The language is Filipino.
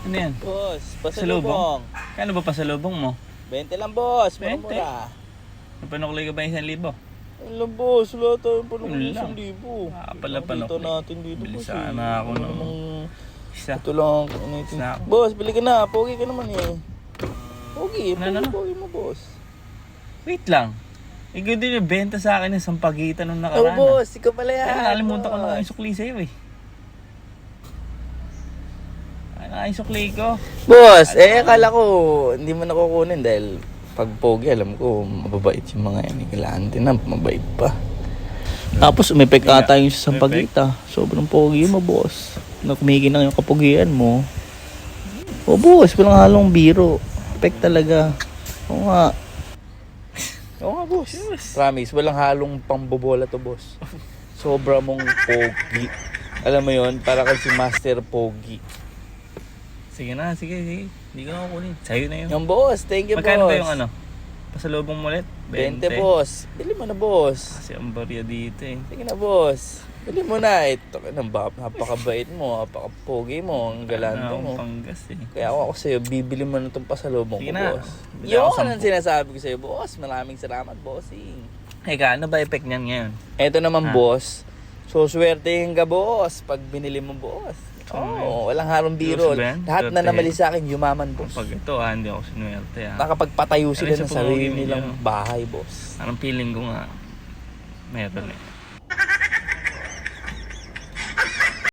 Ano yan? Boss, Pasalubong? pasalubong. Kano ba pasalubong mo? 20 lang, boss. 20? Mura-mura. Napanukli ka ba 1,000? Ayun lang, boss. Wala tayong panong Yun lang. 1,000. Pala Dito panukli. natin dito, Bili boss. sana ako Wala ng namang... isa. Ito lang. Ano Snack. boss, bili ka na. Pogi ka naman eh. Pogi. Ano? Pogi mo, boss. Wait lang. Ikaw din yung benta sa akin ng sampagitan nung Oh, nakaraan. boss. Ikaw pala yan. Kaya nakalimutan ko boss. na yung sukli sa'yo eh. Ay, yung sukli ko. Boss, akala ko hindi mo nakukunin dahil pag pogi, alam ko, mababait yung mga yan. Kailangan din na, mabait pa. Tapos, umepek ata yung sa sampagita. Sobrang pogi mo, boss. Kumikinang yung kapugian mo. O, boss, walang halong biro. Pek talaga. Oo nga. Oo nga, boss. Promise, walang halong pambobola to, boss. Sobra mong pogi. Alam mo yon, para kang si Master Pogi. Sige na, sige. Hindi ko na kukunin. Sa'yo na yun. Yung boss, thank you, Magkano boss. ba yung ano? Pasalubong mo ulit? 20, boss. Bili mo na, boss. Kasi ang barya dito eh. Sige na, boss. Bili mo na. Ito, napakabait mo, napakapogi mo, ang galante mo. Panggas eh. Kaya ako sa'yo, bibili mo na itong pasalubong Sige ko, na. boss. Bili ako Yun ang sinasabi ko sa'yo, boss. Maraming salamat, bossing. Eka, ano ba effect niyan ngayon? Eto naman, boss. So, swertehin ka, boss, pag binili mo, boss. Oo, walang harong biro. Seryoso ba yan? Lahat na Swerte. namali sa akin, yumaman, boss. Pag ito hindi ako sinuwerte Nakapagpatayo sila Ano sa ng sarili pogi nilang niyo? bahay, boss. Anong feeling ko nga, meron eh.